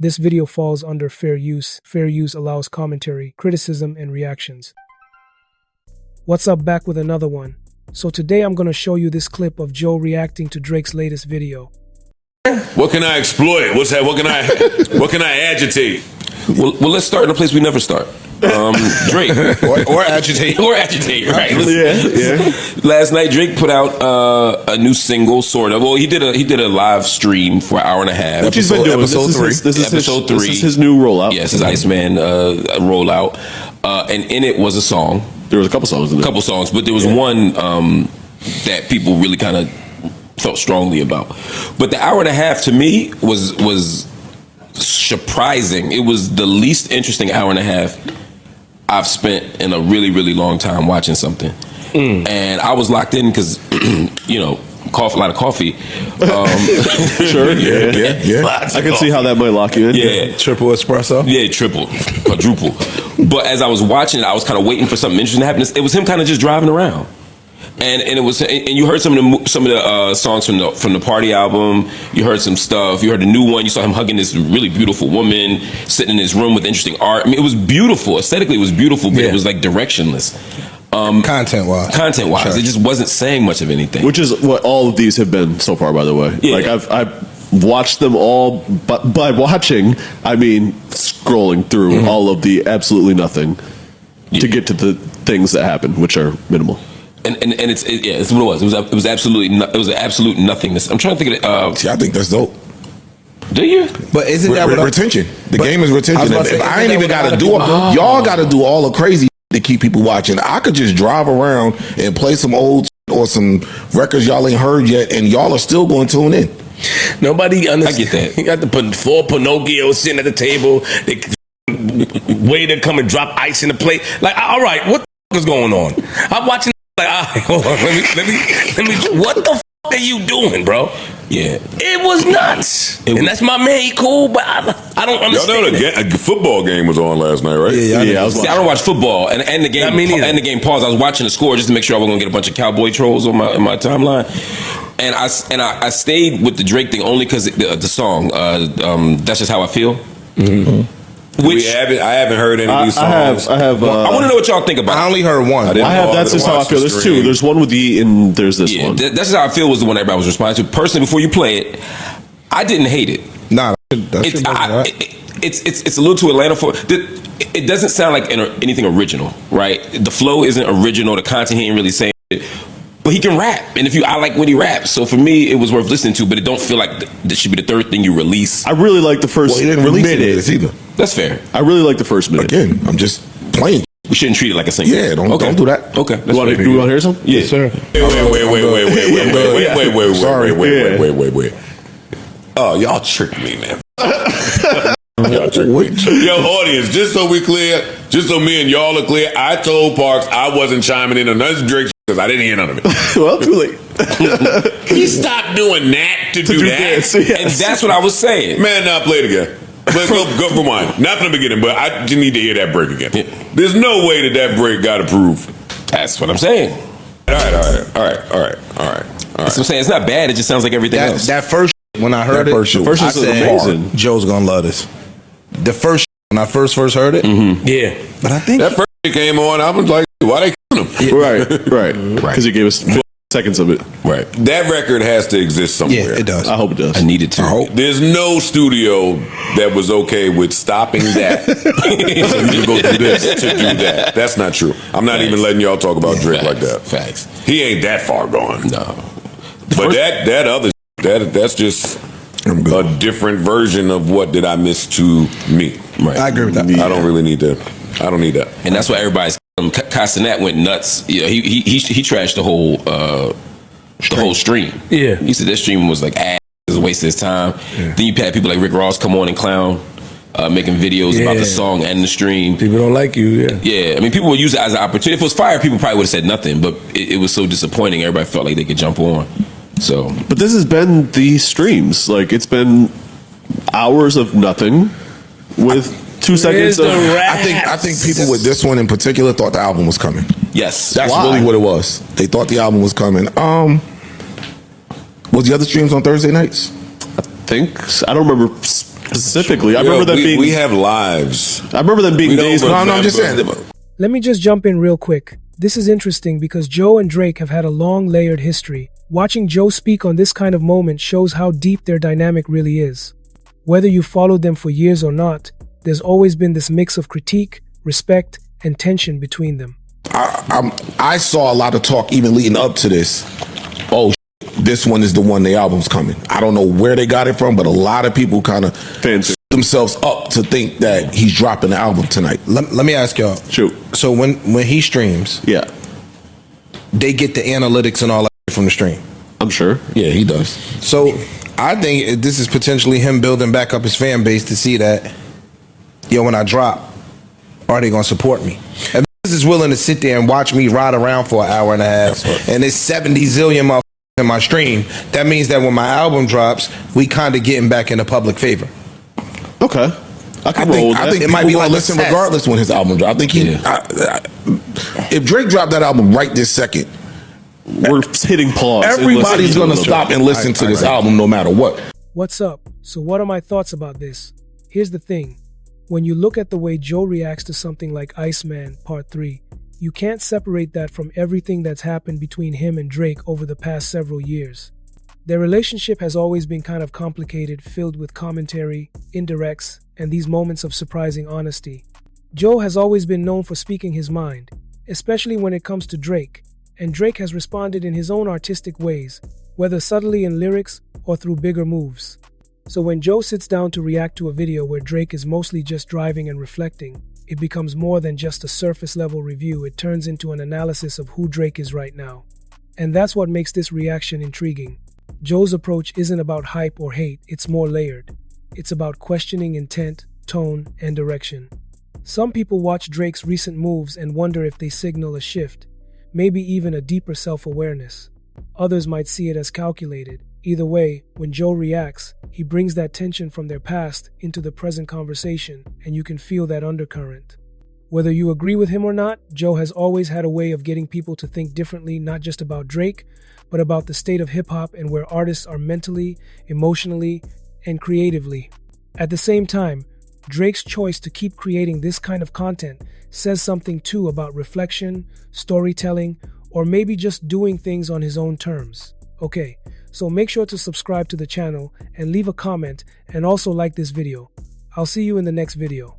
This video falls under fair use. Fair use allows commentary, criticism, and reactions. What's up, back with another one. So today I'm gonna show you this clip of Joe reacting to Drake's latest video. What can I exploit? What's that? What can I agitate? Well, let's start in a place we never start. Drake or agitate. Or agitate, right? Yeah. Last night Drake put out a new single, sort of. Well, he did a live stream for an hour and a half. Which he's been doing. Episode 3. This is episode 3. This is his new rollout. Yes, his Iceman rollout. And in it was a song. There was a couple songs in it. But there was one that people really kind of felt strongly about. But the hour and a half to me was surprising. It was the least interesting hour and a half I've spent in a really, really long time watching something. And I was locked in because, you know, a lot of coffee. Sure, yeah. I can see how that might lock you in. Yeah. Triple espresso? Yeah, triple, quadruple. But as I was watching it, I was kind of waiting for something interesting to happen. It was him kind of just driving around. And you heard some of the songs from the Party album. You heard some stuff. You heard the new one. You saw him hugging this really beautiful woman, sitting in his room with interesting art. I mean, it was beautiful. Aesthetically, it was beautiful, but it was like directionless. Content-wise. Sure. It just wasn't saying much of anything. Which is what all of these have been so far, by the way. Yeah. Like I've watched them all, but by watching, I mean scrolling through all of the absolutely nothing to get to the things that happen, which are minimal. And it's what it was. It was absolute nothingness. I'm trying to think of See, I think that's dope. Do you? But isn't that retention? The game is retention. If I ain't even got to do it, y'all got to do all the crazy to keep people watching. I could just drive around and play some old or some records y'all ain't heard yet, and y'all are still going to tune in. Nobody understands. I get that. You got to put 4 Pinocchios sitting at the table. They waiter come and drop ice in the plate. Like, all right, what the f is going on? I'm watching. Like, all right, hold on. Let me. What the f are you doing, bro? Yeah. It was nuts. And that's my man. He cool, but I don't understand. Y'all know the football game was on last night, right? Yeah, I don't watch football and the game and the game pause. I was watching the score just to make sure I wasn't gonna get a bunch of cowboy trolls on my timeline. And I stayed with the Drake thing only because the song. That's just how I feel. Mm-hmm. Which I haven't heard any of these songs. I want to know what y'all think about. I only heard one. That's just how I feel. There's 2. There's one with the and there's this one. That's just how I feel was the one everybody was responding to. Personally, before you play it, I didn't hate it. Nah, it's a little too Atlanta for it. Doesn't sound like anything original, right? The flow isn't original. The content he ain't really saying it. But he can rap, and I like when he raps. So for me, it was worth listening to. But it don't feel like that should be the third thing you release. I really like the first. Well, he didn't release minute. it either. That's fair. I really like the first minute. Again, I'm just playing. We shouldn't treat it like a single. Yeah, don't do that. Okay. Do you want to hear some? Yeah, sir. Wait. Oh, y'all tricked me, man. Y'all tricked me. Yo, audience, just so we clear, just so me and y'all are clear, I told Parks I wasn't chiming in on none of Drake because I didn't hear none of it. Well, too late. He stopped doing that to do that. Dance, yes. and that's what I was saying. Man, now play it again. Let's go rewind. Not from the beginning, but I just need to hear that break again. Yeah. There's no way that break got approved. That's what I'm saying. All right. That's what I'm saying. It's not bad. It just sounds like everything else. That first when I heard first I was said, amazing. Joe's gonna love this. The first when I first heard it, Yeah. but I think That first came on, I was like, why they killing him? Right. Because he gave us 4 seconds of it. Right. That record has to exist somewhere. it does. I hope it does. I needed to. There's no studio that was okay with stopping that. So you go do this to do that. That's not true. I'm not even letting y'all talk about Drake like that. Facts. He ain't that far gone. No. But that other that's just a different version of what did I miss to me. Right. I agree with that. I don't really need that. I don't need that. And that's why everybody's Castanet went nuts. Yeah, he trashed the whole stream. Yeah. He said that stream was like ass. It was a waste of his time. Yeah. Then you had people like Rick Ross come on and clown, making videos about the song and the stream. People don't like you. Yeah. Yeah, I mean, people would use it as an opportunity. If it was fire, people probably would have said nothing. But it was so disappointing. Everybody felt like they could jump on. So, But this has been the streams. Like, it's been hours of nothing with 2 seconds of. I think people with this one in particular thought the album was coming. yes. That's Why? really what it was. They thought the album was coming. Was the other streams on Thursday nights? I don't remember Specifically, I remember them being. We have lives. I remember them being days. No, I'm just saying. Let me just jump in real quick. This is interesting because Joe and Drake have had a long layered history. Watching Joe speak on this kind of moment shows how deep their dynamic really is. Whether you followed them for years or not, there's always been this mix of critique, respect, and tension between them. I saw a lot of talk even leading up to this. Oh, this one is the one, the album's coming. I don't know where they got it from, but a lot of people kind of fancy themselves up to think that he's dropping the album tonight. Let me ask y'all. Shoot. So when he streams, yeah, they get the analytics and all that from the stream. I'm sure. Yeah, he does. So I think this is potentially him building back up his fan base to see that, yo, when I drop, are they gonna support me? If this is willing to sit there and watch me ride around for an hour and a half, and there's 70 zillion motherfuckers in my stream, that means that when my album drops, we kind of getting back into public favor. Okay. I think it might be like listen regardless when his album drops. I think if Drake dropped that album right this second, we're hitting pause. Everybody's going to stop and listen to this album no matter what. What's up? So what are my thoughts about this? Here's the thing. When you look at the way Joe reacts to something like Iceman Part 3, you can't separate that from everything that's happened between him and Drake over the past several years. Their relationship has always been kind of complicated, filled with commentary, indirects, and these moments of surprising honesty. Joe has always been known for speaking his mind, especially when it comes to Drake, and Drake has responded in his own artistic ways, whether subtly in lyrics or through bigger moves. So when Joe sits down to react to a video where Drake is mostly just driving and reflecting, it becomes more than just a surface-level review. It turns into an analysis of who Drake is right now. And that's what makes this reaction intriguing. Joe's approach isn't about hype or hate, it's more layered. It's about questioning intent, tone, and direction. Some people watch Drake's recent moves and wonder if they signal a shift, maybe even a deeper self-awareness. Others might see it as calculated. Either way, when Joe reacts, he brings that tension from their past into the present conversation, and you can feel that undercurrent. Whether you agree with him or not, Joe has always had a way of getting people to think differently, not just about Drake, but about the state of hip-hop and where artists are mentally, emotionally, and creatively. At the same time, Drake's choice to keep creating this kind of content says something too about reflection, storytelling, or maybe just doing things on his own terms. Okay, so make sure to subscribe to the channel and leave a comment and also like this video. I'll see you in the next video.